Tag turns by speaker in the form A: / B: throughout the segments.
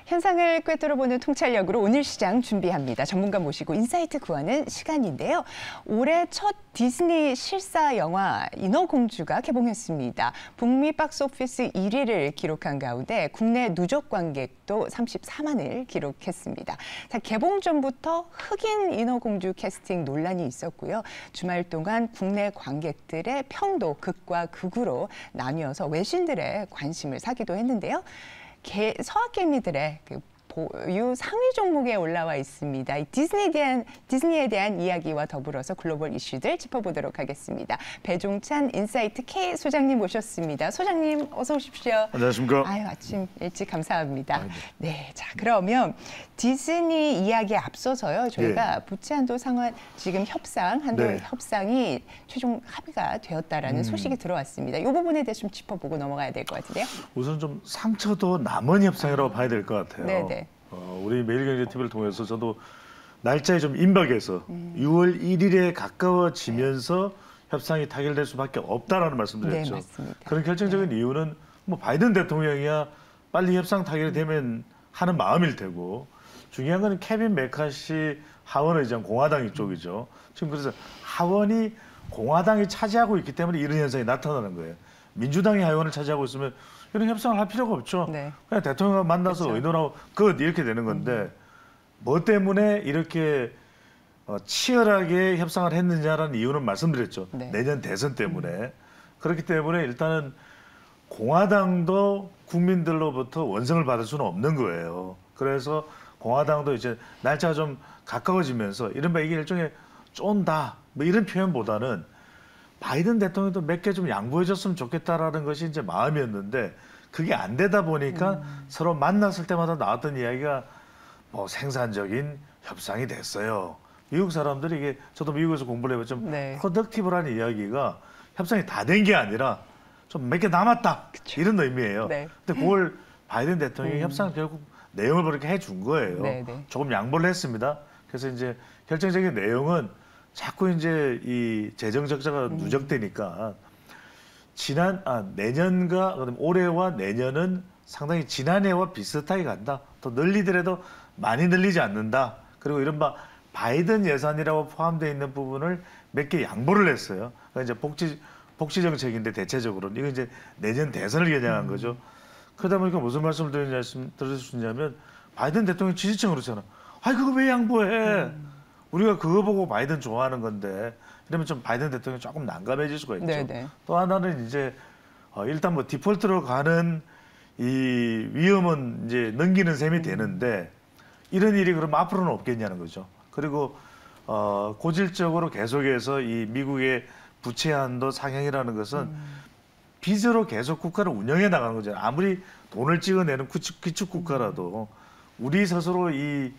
A: 현상을 꿰뚫어보는 통찰력으로 오늘 시장 준비합니다. 전문가 모시고 인사이트 구하는 시간인데요. 올해 첫 디즈니 실사 영화 인어공주가 개봉했습니다. 북미 박스오피스 1위를 기록한 가운데 국내 누적 관객도 34만을 기록했습니다. 자, 개봉 전부터 흑인 인어공주 캐스팅 논란이 있었고요. 주말 동안 국내 관객들의 평도 극과 극으로 나뉘어서 외신들의 관심을 사기도 했는데요. 서학개미들의 보유 상위 종목에 올라와 있습니다. 이 디즈니에 대한 이야기와 더불어서 글로벌 이슈들 짚어보도록 하겠습니다. 배종찬 인사이트 K 소장님 모셨습니다. 소장님 어서 오십시오.
B: 안녕하십니까.
A: 아유, 아침 일찍 감사합니다. 네, 자 그러면 디즈니 이야기에 앞서서요. 저희가 부채한도 상환 지금 한도 협상이 최종 합의가 되었다라는 소식이 들어왔습니다. 이 부분에 대해서 좀 짚어보고 넘어가야 될 것 같은데요.
B: 우선 좀 상처도 남은 협상이라고 봐야 될 것 같아요.
A: 네네.
B: 우리 매일경제TV를 통해서 저도 날짜에 좀 임박해서 6월 1일에 가까워지면서 협상이 타결될 수밖에 없다라는 말씀드렸죠.
A: 네, 맞습니다.
B: 그런 결정적인 이유는 뭐 바이든 대통령이야 빨리 협상 타결이 되면 하는 마음일 테고, 중요한 건 케빈 메카시 하원 의장 공화당 쪽이죠. 지금 그래서 하원이 공화당이 차지하고 있기 때문에 이런 현상이 나타나는 거예요. 민주당이 하원을 차지하고 있으면 이런 협상을 할 필요가 없죠. 네. 그냥 대통령과 만나서 그렇죠. 의논하고 이렇게 되는 건데 뭐 때문에 이렇게 치열하게 협상을 했느냐라는 이유는 말씀드렸죠. 네. 내년 대선 때문에. 그렇기 때문에 일단은 공화당도 국민들로부터 원성을 받을 수는 없는 거예요. 그래서 공화당도 이제 날짜가 좀 가까워지면서 이른바 이게 일종의 쫀다 뭐 이런 표현보다는 바이든 대통령도 몇 개 좀 양보해줬으면 좋겠다라는 것이 이제 마음이었는데 그게 안 되다 보니까 서로 만났을 때마다 나왔던 이야기가 뭐 생산적인 협상이 됐어요. 미국 사람들이 이게 저도 미국에서 공부를 해보면 좀 프로덕티브라는 이야기가 협상이 다 된 게 아니라 좀 몇 개 남았다 그쵸. 이런 의미예요. 네. 근데 그걸 바이든 대통령이 협상을 결국 내용을 그렇게 해준 거예요. 조금 양보를 했습니다. 그래서 이제 결정적인 내용은 자꾸 이제 이 재정 적자가 누적되니까 내년과 그다음에 올해와 내년은 상당히 지난해와 비슷하게 간다. 또 늘리더라도 많이 늘리지 않는다. 그리고 이른바 바이든 예산이라고 포함되어 있는 부분을 몇 개 양보를 했어요. 그러니까 이제 복지 정책인데 대체적으로는 이거 이제 내년 대선을 겨냥한 거죠. 그러다 보니까 무슨 말씀을 드릴 수 있냐면 바이든 대통령 지지층 그렇잖아. 아이 그거 왜 양보해? 우리가 그거 보고 바이든 좋아하는 건데 이러면 좀 바이든 대통령이 조금 난감해질 수가 있죠. 네네. 또 하나는 이제 일단 뭐 디폴트로 가는 이 위험은 이제 넘기는 셈이 되는데 이런 일이 그럼 앞으로는 없겠냐는 거죠. 그리고 고질적으로 계속해서 이 미국의 부채 한도 상향이라는 것은 빚으로 계속 국가를 운영해 나가는 거잖아요. 아무리 돈을 찍어내는 기축 국가라도 우리 스스로 이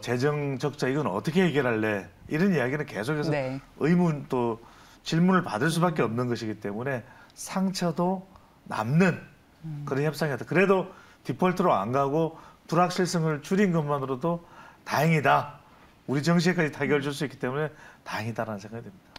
B: 재정 적자 이건 어떻게 해결할래? 이런 이야기는 계속해서 의문 또 질문을 받을 수밖에 없는 것이기 때문에 상처도 남는 그런 협상이었다. 그래도 디폴트로 안 가고 불확실성을 줄인 것만으로도 다행이다. 우리 정시에까지 타결을 줄 수 있기 때문에 다행이다라는 생각이 듭니다.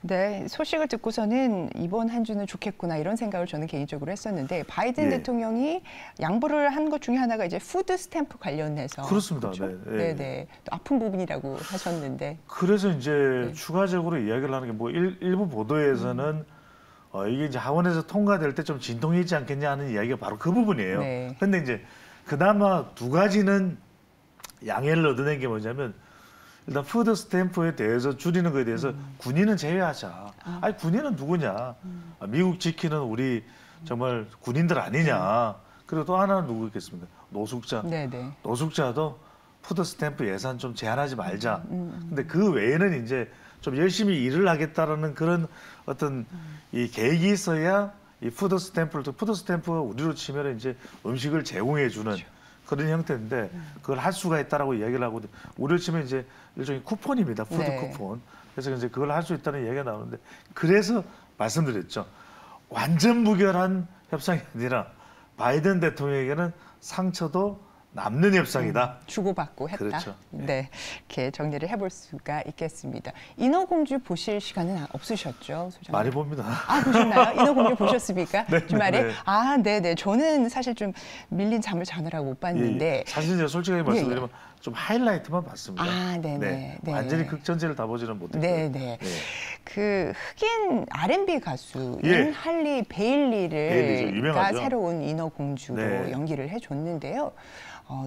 A: 네, 소식을 듣고서는 이번 한 주는 좋겠구나 이런 생각을 저는 개인적으로 했었는데 바이든 대통령이 양보를 한 것 중에 하나가 이제 푸드 스탬프 관련해서
B: 그렇습니다.
A: 그렇죠? 네. 또 아픈 부분이라고 하셨는데
B: 그래서 이제 추가적으로 이야기를 하는 게 뭐 일부 보도에서는 이게 이제 하원에서 통과될 때 좀 진통이 있지 않겠냐 하는 이야기가 바로 그 부분이에요. 그런데 이제 그나마 두 가지는 양해를 얻어낸 게 뭐냐면 일단 푸드 스탬프에 대해서 줄이는 것에 대해서 군인은 제외하자. 아니 군인은 누구냐? 미국 지키는 우리 정말 군인들 아니냐? 그리고 또 하나는 누구 있겠습니까? 노숙자. 노숙자도 푸드 스탬프 예산 좀 제한하지 말자. 근데 그 외에는 이제 좀 열심히 일을 하겠다라는 그런 어떤 이 계획이 있어야 이 푸드 스탬프가 우리로 치면 이제 음식을 제공해 주는 그런 형태인데 그걸 할 수가 있다라고 이야기를 하고 우리로 치면 이제 일종의 쿠폰입니다. 푸드 쿠폰. 그래서 이제 그걸 할 수 있다는 이야기가 나오는데 그래서 말씀드렸죠. 완전 무결한 협상이 아니라 바이든 대통령에게는 상처도 남는 협상이다.
A: 주고받고 했다.
B: 그렇죠.
A: 네, 이렇게 정리를 해볼 수가 있겠습니다. 인어공주 보실 시간은 없으셨죠, 소장님?
B: 많이 봅니다.
A: 아, 보셨나요? 인어공주 보셨습니까?
B: 네,
A: 주말에?
B: 네.
A: 아, 네네. 저는 사실 좀 밀린 잠을 자느라고 못 봤는데.
B: 예, 사실 제가 솔직하게 말씀드리면 좀 하이라이트만 봤습니다.
A: 아, 네네. 네.
B: 완전히 극 전체를 다 보지는 못했고요.
A: 네네. 그 흑인 R&B 가수인
B: 예.
A: 할리
B: 베일리죠.
A: 베일리가
B: 유명하죠.
A: 새로운 인어공주로
B: 네.
A: 연기를 해줬는데요.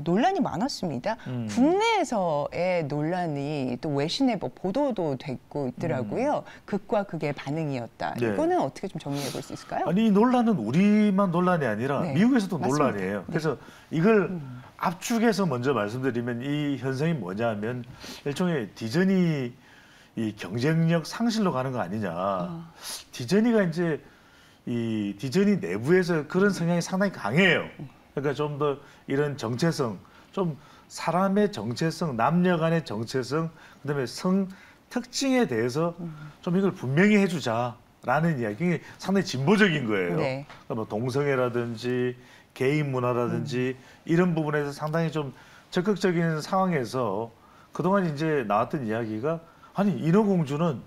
A: 논란이 많았습니다.
B: 음.
A: 국내에서의 논란이 또 외신에 뭐 보도도 됐고 있더라고요. 극과 극의 반응이었다.
B: 네.
A: 이거는 어떻게 좀 정리해 볼 수 있을까요?
B: 아니 이 논란은 우리만 논란이 아니라
A: 네.
B: 미국에서도
A: 맞습니다.
B: 논란이에요.
A: 네.
B: 그래서 이걸 압축해서 먼저 말씀드리면 이 현상이 뭐냐면 일종의 디즈니 이 경쟁력 상실로 가는 거 아니냐. 디즈니가 이제 이 디즈니 내부에서 그런 성향이 상당히 강해요. 그러니까 좀 더 이런 정체성, 좀 사람의 정체성, 남녀 간의 정체성, 그다음에 성 특징에 대해서 좀 이걸 분명히 해주자라는 이야기, 상당히 진보적인 거예요.
A: 네.
B: 그러니까 뭐 동성애라든지 개인 문화라든지 이런 부분에서 상당히 좀 적극적인 상황에서 그동안 이제 나왔던 이야기가 아니 인어공주는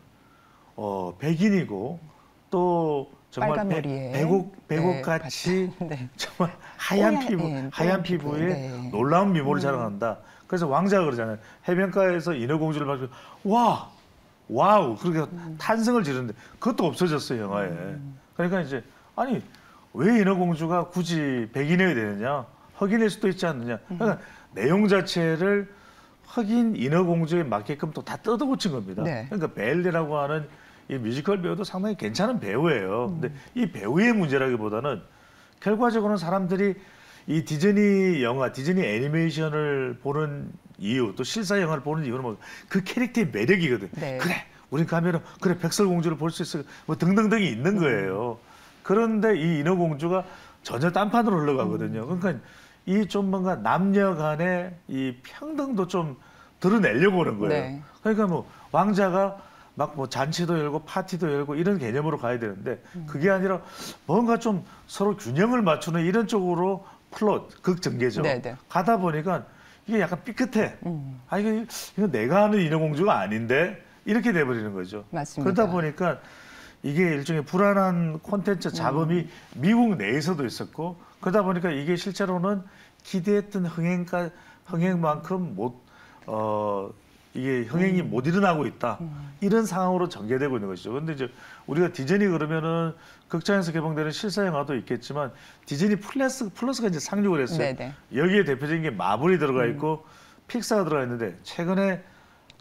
B: 백인이고 또 정말
A: 빨간 머리에
B: 백옥
A: 네,
B: 같이
A: 네.
B: 정말 하얀 피부,
A: 네,
B: 하얀
A: 피부.
B: 피부에
A: 네.
B: 놀라운 미모를 자랑한다. 그래서 왕자가 그러잖아요. 해변가에서 인어공주를 봐서 와, 와우 그렇게 탄성을 지르는데 그것도 없어졌어요 영화에. 그러니까 이제 아니 왜 인어공주가 굳이 백인이어야 되느냐? 흑인일 수도 있지 않느냐? 그러니까 내용 자체를 흑인 인어공주에 맞게끔 또 다 뜯어고친 겁니다.
A: 네.
B: 그러니까 벨리라고 하는 이 뮤지컬 배우도 상당히 괜찮은 배우예요. 근데 이 배우의 문제라기보다는 결과적으로는 사람들이 이 디즈니 영화, 디즈니 애니메이션을 보는 이유, 또 실사 영화를 보는 이유는 뭐 그 캐릭터의 매력이거든.
A: 네.
B: 그래, 우리 가면은 그래 백설공주를 볼 수 있어, 뭐 등등등이 있는 거예요. 그런데 이 인어공주가 전혀 딴판으로 흘러가거든요. 그러니까 이 좀 뭔가 남녀 간의 이 평등도 좀 드러내려고 하는 거예요.
A: 네.
B: 그러니까 뭐 왕자가 막 뭐 잔치도 열고 파티도 열고 이런 개념으로 가야 되는데 그게 아니라 뭔가 좀 서로 균형을 맞추는 이런 쪽으로 플롯, 극전개죠.
A: 네네.
B: 가다 보니까 이게 약간 삐끗해. 아 이거 내가 하는 인어공주가 아닌데 이렇게 돼버리는 거죠.
A: 맞습니다.
B: 그러다 보니까 이게 일종의 불안한 콘텐츠 잡음이 미국 내에서도 있었고 그러다 보니까 이게 실제로는 기대했던 흥행만큼 이게 흥행이 못 일어나고 있다. 이런 상황으로 전개되고 있는 것이죠. 그런데 이제 우리가 디즈니 그러면은 극장에서 개봉되는 실사 영화도 있겠지만 디즈니 플러스가 이제 상륙을 했어요.
A: 네네.
B: 여기에 대표적인 게 마블이 들어가 있고 픽사가 들어가 있는데 최근에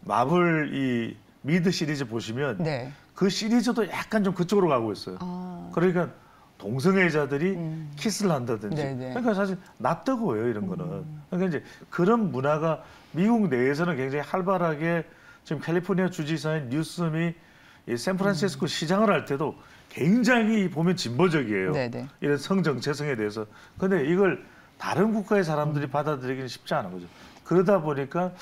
B: 마블 이 미드 시리즈 보시면
A: 네.
B: 그 시리즈도 약간 좀 그쪽으로 가고 있어요.
A: 아.
B: 그러니까 동성애자들이 키스를 한다든지.
A: 네네.
B: 그러니까 사실 낯뜨거워요 이런 거는. 그러니까 이제 그런 문화가 미국 내에서는 굉장히 활발하게 지금 캘리포니아 주지사인 뉴섬이 이 샌프란시스코 시장을 할 때도 굉장히 보면 진보적이에요.
A: 네네.
B: 이런 성정체성에 대해서. 근데 이걸 다른 국가의 사람들이 받아들이기는 쉽지 않은 거죠. 그러다 보니까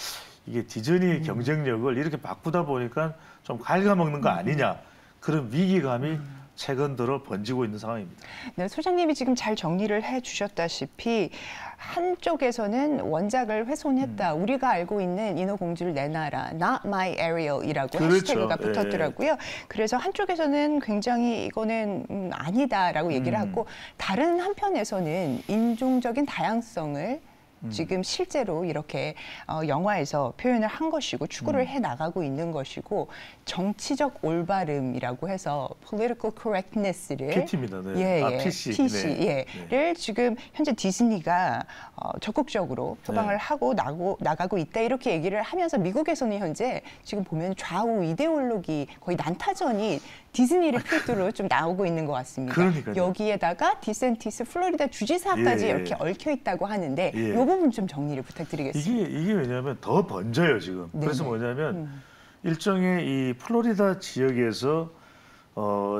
B: 이게 디즈니의 경쟁력을 이렇게 바꾸다 보니까 좀 갉아먹는 거 아니냐. 그런 위기감이 최근 들어 번지고 있는 상황입니다.
A: 네, 소장님이 지금 잘 정리를 해주셨다시피 한쪽에서는 원작을 훼손했다. 우리가 알고 있는 인어공주를 내놔라. Not my Ariel이라고
B: 그렇죠.
A: 해시태그가 붙었더라고요. 그래서 한쪽에서는 굉장히 이거는 아니다라고 얘기를 하고 다른 한편에서는 인종적인 다양성을 지금 실제로 이렇게 영화에서 표현을 한 것이고 추구를 해 나가고 있는 것이고 정치적 올바름이라고 해서 political correctness를
B: PT입니다. 네. PC.
A: 를 지금 현재 디즈니가 적극적으로 표방을
B: 네.
A: 하고 나가고 있다 이렇게 얘기를 하면서 미국에서는 현재 지금 보면 좌우 이데올로기 거의 난타전이 디즈니를 필두로 좀 나오고 있는 것 같습니다.
B: 그러니까요.
A: 여기에다가 디센티스 플로리다 주지사까지
B: 예, 예.
A: 이렇게 얽혀 있다고 하는데
B: 예.
A: 이 부분 좀 정리를 부탁드리겠습니다.
B: 이게 왜냐하면 더 번져요 지금.
A: 네네.
B: 그래서 뭐냐면 일종의 이 플로리다 지역에서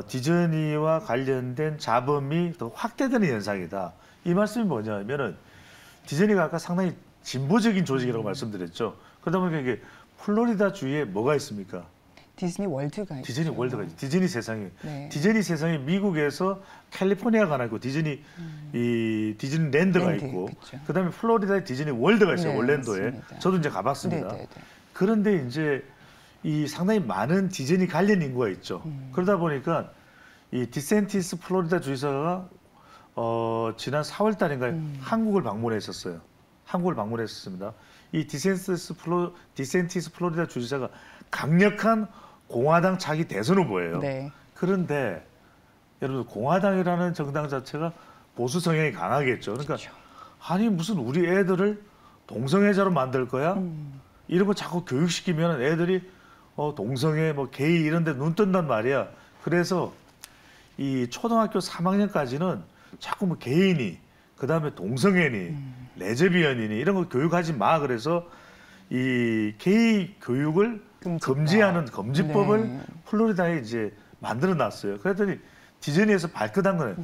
B: 디즈니와 관련된 자본이 더 확대되는 현상이다. 이 말씀이 뭐냐면은 디즈니가 아까 상당히 진보적인 조직이라고 말씀드렸죠. 그러다 보니까 이게 플로리다 주에 뭐가 있습니까?
A: 디즈니 월드가 있죠.
B: 디즈니 월드가 있죠. 디즈니 세상이.
A: 네.
B: 디즈니 세상이 미국에서 캘리포니아가 하나 있고 이 디즈니랜드가
A: 랜드,
B: 있고
A: 그쵸.
B: 그다음에 플로리다에 디즈니 월드가 있어요.
A: 네,
B: 올랜도에.
A: 맞습니다.
B: 저도 이제 가봤습니다.
A: 네, 네, 네.
B: 그런데 이제 이 상당히 많은 디즈니 관련 인구가 있죠. 그러다 보니까 이 디센티스 플로리다 주지사가 지난 4월 달인가에 한국을 방문했었어요. 한국을 방문했었습니다. 이 디센티스 플로리다 주지사가 강력한 공화당 차기 대선 후보예요.
A: 네.
B: 그런데 여러분 공화당이라는 정당 자체가 보수 성향이 강하겠죠. 그러니까
A: 그렇죠.
B: 아니 무슨 우리 애들을 동성애자로 만들 거야? 이런 거 자꾸 교육시키면 애들이 동성애, 뭐 게이 이런 데 눈 뜬단 말이야. 그래서 이 초등학교 3학년까지는 자꾸 뭐 게이니, 그다음에 동성애니, 레즈비언이니 이런 거 교육하지 마. 그래서 이 게이 교육을 금지하는 금지법을
A: 네.
B: 플로리다에 이제 만들어 놨어요. 그랬더니 디즈니에서 발끈한 거네.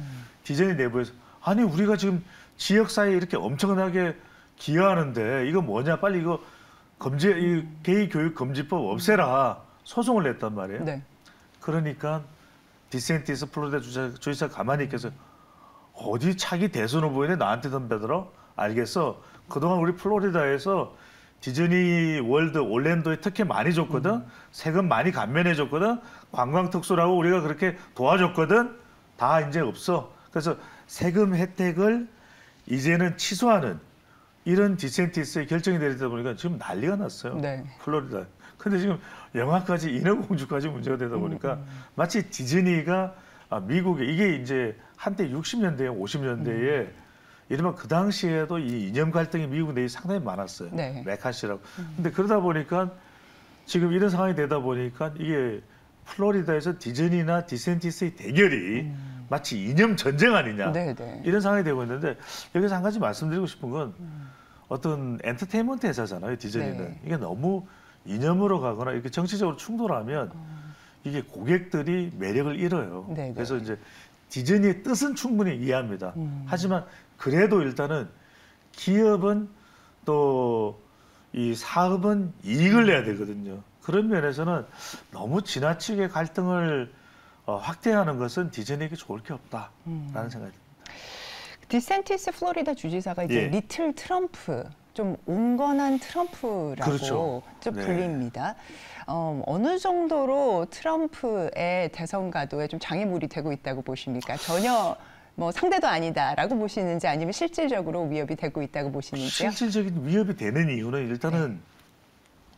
B: 디즈니 내부에서 아니 우리가 지금 지역 사회에 이렇게 엄청나게 기여하는데 이거 뭐냐? 빨리 이거 이 게이 교육 금지법 없애라. 소송을 냈단 말이에요.
A: 네.
B: 그러니까 디센티스 플로리다 주지사 가만히 있겠어요. 어디 차기 대선 후보인데 나한테 덤벼들어? 알겠어. 그동안 우리 플로리다에서 디즈니 월드 올랜도에 특혜 많이 줬거든. 세금 많이 감면해 줬거든. 관광 특수라고 우리가 그렇게 도와줬거든. 다 이제 없어. 그래서 세금 혜택을 이제는 취소하는 이런 디센티스의 결정이 내리다 보니까 지금 난리가 났어요.
A: 네.
B: 플로리다. 근데 지금 영화까지 인어공주까지 문제가 되다 보니까 마치 디즈니가 미국에 이게 이제 한때 60년대, 50년대에 이러면 그 당시에도 이 이념 갈등이 미국 내에 상당히 많았어요.
A: 네.
B: 메카시라고. 근데 그러다 보니까 지금 이런 상황이 되다 보니까 이게 플로리다에서 디즈니나 디센티스의 대결이 마치 이념 전쟁 아니냐.
A: 네, 네.
B: 이런 상황이 되고 있는데 여기서 한 가지 말씀드리고 싶은 건 어떤 엔터테인먼트 회사잖아요. 디즈니는.
A: 네.
B: 이게 너무 이념으로 가거나 이렇게 정치적으로 충돌하면 이게 고객들이 매력을 잃어요.
A: 네, 네.
B: 그래서 이제 디즈니의 뜻은 충분히 이해합니다. 하지만 그래도 일단은 기업은 또 이 사업은 이익을 내야 되거든요. 그런 면에서는 너무 지나치게 갈등을 확대하는 것은 디즈니에게 좋을 게 없다라는 생각이 듭니다.
A: 디센티스 플로리다 주지사가 이제
B: 예.
A: 리틀 트럼프, 좀 온건한 트럼프라고
B: 그렇죠.
A: 좀
B: 네.
A: 불립니다. 어느 정도로 트럼프의 대선 가도에 좀 장애물이 되고 있다고 보십니까? 전혀 뭐 상대도 아니다라고 보시는지 아니면 실질적으로 위협이 되고 있다고 보시는지요?
B: 실질적인 위협이 되는 이유는 일단은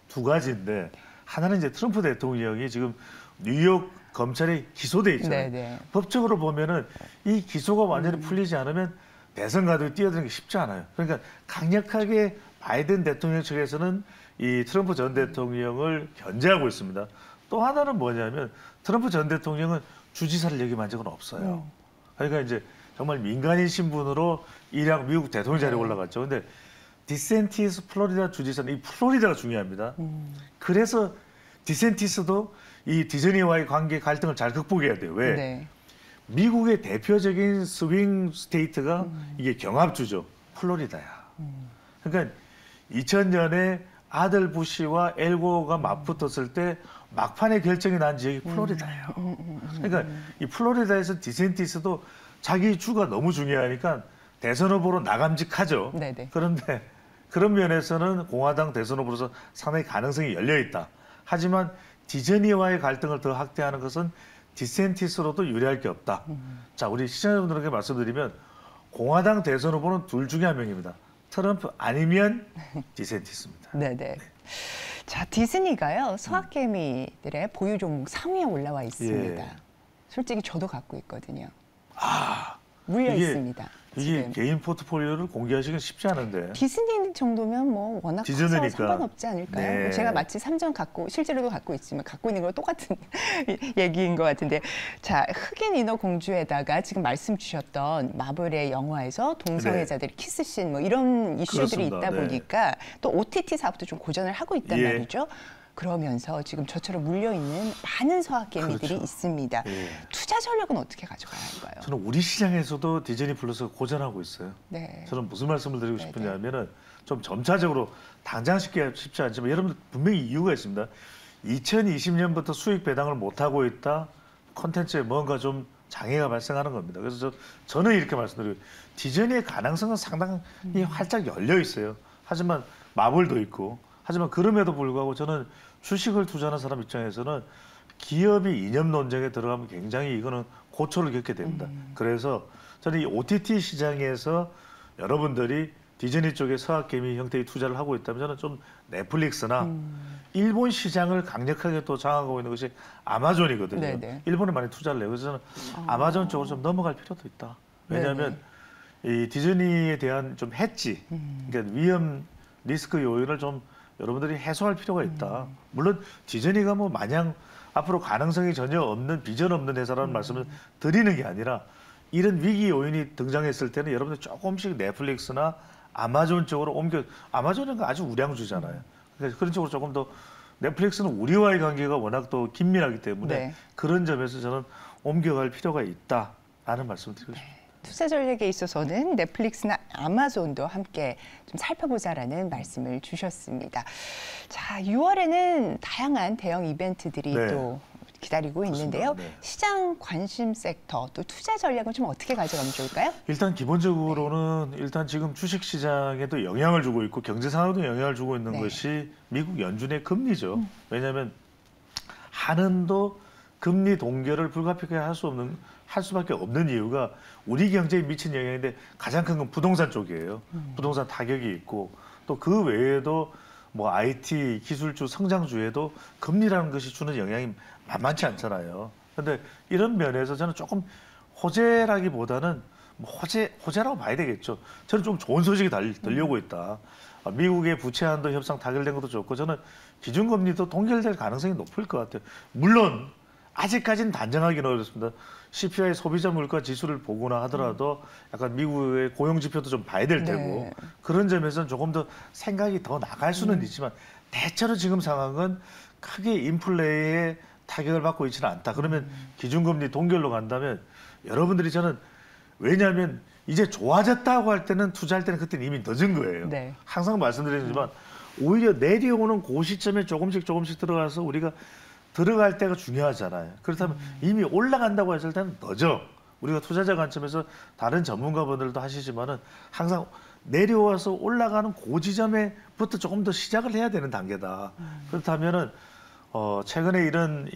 B: 두 가지인데 하나는 이제 트럼프 대통령이 지금 뉴욕 검찰에 기소돼 있잖아요.
A: 네.
B: 법적으로 보면은 이 기소가 완전히 풀리지 않으면 대선 가도에 뛰어드는 게 쉽지 않아요. 그러니까 강력하게 바이든 대통령 측에서는 이 트럼프 전 대통령을 견제하고 있습니다. 또 하나는 뭐냐면 트럼프 전 대통령은 주지사를 역임한 적은 없어요. 그러니까 이제 정말 민간인 신분으로 일약 미국 대통령 자리에 올라갔죠. 근데 디센티스 플로리다 주지사는 이 플로리다가 중요합니다. 그래서 디센티스도 이 디즈니와의 관계 갈등을 잘 극복해야 돼요. 왜?
A: 네.
B: 미국의 대표적인 스윙 스테이트가 이게 경합주죠. 플로리다야. 그러니까 2000년에 아들 부시와 엘고가 맞붙었을 때 막판에 결정이 난 지역이 플로리다예요. 그러니까 이 플로리다에서 디센티스도 자기 주가 너무 중요하니까 대선 후보로 나감직하죠.
A: 네네.
B: 그런데 그런 면에서는 공화당 대선 후보로서 상당히 가능성이 열려 있다. 하지만 디즈니와의 갈등을 더 확대하는 것은 디센티스로도 유리할 게 없다. 자, 우리 시청자분들에게 말씀드리면 공화당 대선 후보는 둘 중에 한 명입니다. 트럼프 아니면 디센티스입니다.
A: 네네. 자, 디즈니가요, 소확개미들의 보유 종목 3위에 올라와 있습니다.
B: 예.
A: 솔직히 저도 갖고 있거든요.
B: 아,
A: 물려
B: 이게-
A: 있습니다.
B: 이게
A: 지금.
B: 개인 포트폴리오를 공개하시기는 쉽지 않은데.
A: 디즈니 정도면 뭐 워낙 커서
B: 디즈니니까.
A: 상관없지 않을까요?
B: 네.
A: 제가 마치 3점 갖고 실제로도 갖고 있지만 갖고 있는 거 똑같은 얘기인 것 같은데, 자, 흑인 인어 공주에다가 지금 말씀 주셨던 마블의 영화에서 동성애자들이 키스씬 뭐 이런 이슈들이
B: 그렇습니다.
A: 있다
B: 네.
A: 보니까 또 OTT 사업도 좀 고전을 하고 있단
B: 예.
A: 말이죠. 그러면서 지금 저처럼 물려있는 많은 서학개미들이
B: 그렇죠.
A: 있습니다.
B: 예.
A: 투자 전략은 어떻게 가져가야 할까요?
B: 저는 우리 시장에서도 디즈니 플러스가 고전하고 있어요.
A: 네.
B: 저는 무슨 말씀을 드리고
A: 네,
B: 싶으냐면은 좀 점차적으로 당장 쉽지 않지만 여러분들 분명히 이유가 있습니다. 2020년부터 수익 배당을 못 하고 있다. 콘텐츠에 뭔가 좀 장애가 발생하는 겁니다. 그래서 저는 이렇게 말씀드려요. 디즈니의 가능성은 상당히 활짝 열려 있어요. 하지만 마블도 있고, 하지만 그럼에도 불구하고 저는 주식을 투자하는 사람 입장에서는 기업이 이념 논쟁에 들어가면 굉장히 이거는 고초를 겪게 됩니다. 그래서 저는 이 OTT 시장에서 여러분들이 디즈니 쪽에 서학개미 형태의 투자를 하고 있다면 저는 좀 넷플릭스나 일본 시장을 강력하게 또 장악하고 있는 것이 아마존이거든요.
A: 네네.
B: 일본에 많이 투자를 해요. 그래서 저는 아마존 쪽으로 좀 넘어갈 필요도 있다. 왜냐하면 이 디즈니에 대한 좀 해지, 그러니까 위험 리스크 요인을 좀 여러분들이 해소할 필요가 있다. 물론 디즈니가 뭐 마냥 앞으로 가능성이 전혀 없는 비전 없는 회사라는 말씀을 드리는 게 아니라 이런 위기 요인이 등장했을 때는 여러분들 조금씩 넷플릭스나 아마존 쪽으로 아마존은 아주 우량주잖아요. 그러니까 그런 쪽으로 조금 더 넷플릭스는 우리와의 관계가 워낙 또 긴밀하기 때문에
A: 네.
B: 그런 점에서 저는 옮겨갈 필요가 있다라는 말씀을 드리고 싶습니다.
A: 투자 전략에 있어서는 넷플릭스나 아마존도 함께 좀 살펴보자라는 말씀을 주셨습니다. 자, 6월에는 다양한 대형 이벤트들이
B: 네.
A: 또 기다리고
B: 그렇습니다.
A: 있는데요.
B: 네.
A: 시장 관심 섹터 또 투자 전략은 좀 어떻게 가져가면 좋을까요?
B: 일단 기본적으로는 일단 지금 주식 시장에도 영향을 주고 있고 경제 상황에도 영향을 주고 있는
A: 네.
B: 것이 미국 연준의 금리죠. 왜냐하면 한은도 금리 동결을 불가피하게 할 수밖에 없는 이유가 우리 경제에 미친 영향인데 가장 큰 건 부동산 쪽이에요. 부동산 타격이 있고 또 그 외에도 뭐 IT 기술주 성장주에도 금리라는 것이 주는 영향이 만만치 않잖아요. 그런데 이런 면에서 저는 조금 호재라기보다는 뭐 호재라고 봐야 되겠죠. 저는 좀 좋은 소식이 들려오고 있다. 미국의 부채 한도 협상 타결된 것도 좋고 저는 기준금리도 동결될 가능성이 높을 것 같아요. 물론 아직까지는 단정하기는 어렵습니다. CPI 소비자 물가 지수를 보거나 하더라도 약간 미국의 고용 지표도 좀 봐야 될 테고
A: 네.
B: 그런 점에서는 조금 더 생각이 더 나갈 수는 있지만 대체로 지금 상황은 크게 인플레이에 타격을 받고 있지는 않다. 그러면 기준금리 동결로 간다면 여러분들이 저는 왜냐하면 이제 좋아졌다고 할 때는 투자할 때는 그때는 이미 늦은 거예요.
A: 네.
B: 항상 말씀드리지만 오히려 내려오는 그 시점에 조금씩 들어가서 우리가 들어갈 때가 중요하잖아요. 그렇다면 이미 올라간다고 했을 때는 늦어. 우리가 투자자 관점에서 다른 전문가분들도 하시지만은 항상 내려와서 올라가는 그 지점에부터 조금 더 시작을 해야 되는 단계다. 그렇다면은 최근에 이런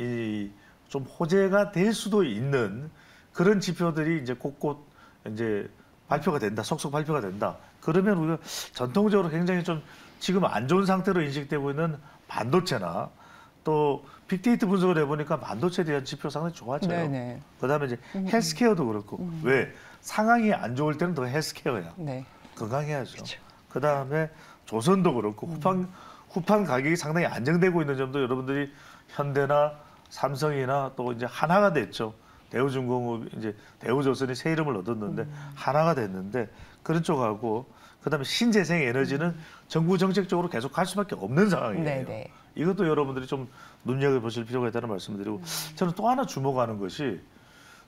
B: 좀 호재가 될 수도 있는 그런 지표들이 이제 곳곳 이제 발표가 된다. 속속 발표가 된다. 그러면 우리가 전통적으로 굉장히 좀 지금 안 좋은 상태로 인식되고 있는 반도체나 또 빅데이터 분석을 해보니까 반도체에 대한 지표 상당히 좋아져요.
A: 네네.
B: 그다음에 이제 헬스케어도 그렇고 왜 상황이 안 좋을 때는 더 헬스케어야.
A: 네.
B: 건강해야죠.
A: 그렇죠.
B: 그다음에 조선도 그렇고 후판 가격이 상당히 안정되고 있는 점도 여러분들이 현대나 삼성이나 또 이제 하나가 됐죠. 대우중공업 이제 대우조선이 새 이름을 얻었는데 하나가 됐는데 그런 쪽하고 그다음에 신재생 에너지는 정부 정책적으로 계속 갈 수밖에 없는 상황이에요.
A: 네네.
B: 이것도 여러분들이 좀 눈여겨보실 필요가 있다는 말씀을 드리고 저는 또 하나 주목하는 것이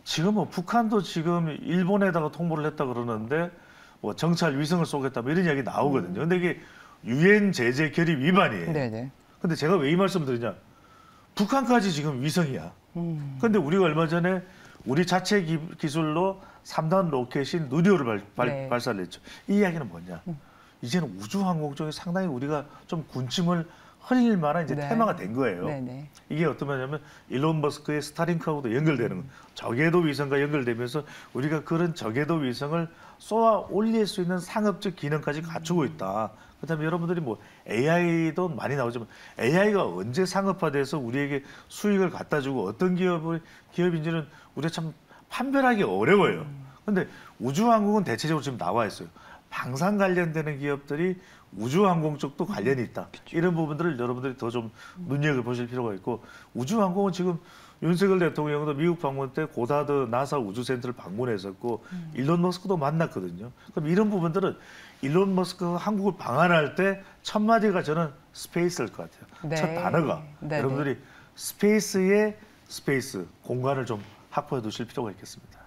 B: 지금 뭐 북한도 지금 일본에다가 통보를 했다 그러는데 뭐 정찰 위성을 쏘겠다 뭐 이런 이야기 나오거든요. 근데 이게 유엔 제재 결의 위반이에요.
A: 네네.
B: 근데 제가 왜 이 말씀 드리냐? 북한까지 지금 위성이야. 근데 우리가 얼마 전에 우리 자체 기술로 3단 로켓인 누리호를
A: 네.
B: 발사를 했죠. 이 이야기는 뭐냐? 이제는 우주항공 쪽에 상당히 우리가 좀 군침을 흘릴 만한 이제
A: 네.
B: 테마가 된 거예요.
A: 네네.
B: 이게 어떤 말이냐면 일론 머스크의 스타링크하고도 연결되는 거. 저궤도 위성과 연결되면서 우리가 그런 저궤도 위성을 쏘아 올릴 수 있는 상업적 기능까지 갖추고 있다. 그다음에 여러분들이 뭐 AI도 많이 나오지만 AI가 언제 상업화돼서 우리에게 수익을 갖다 주고 어떤 기업인지는 우리가 참 판별하기 어려워요. 근데 우주항공은 대체적으로 지금 나와 있어요. 방산 관련되는 기업들이 우주항공 쪽도 관련이 있다. 이런 부분들을 여러분들이 더 좀 눈여겨보실 필요가 있고 우주항공은 지금 윤석열 대통령도 미국 방문 때 고다드 나사 우주센터를 방문했었고 일론 머스크도 만났거든요. 그럼 이런 부분들은 일론 머스크가 한국을 방한할 때 첫 마디가 저는 스페이스일 것 같아요.
A: 네.
B: 첫 단어가
A: 네네.
B: 여러분들이 스페이스의 스페이스 공간을 좀 확보해 두실 필요가 있겠습니다.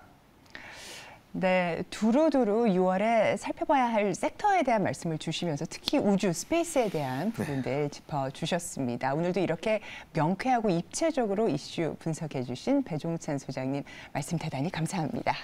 A: 네, 두루두루 6월에 살펴봐야 할 섹터에 대한 말씀을 주시면서 특히 우주, 스페이스에 대한 부분들 짚어주셨습니다. 오늘도 이렇게 명쾌하고 입체적으로 이슈 분석해 주신 배종찬 소장님 말씀 대단히 감사합니다.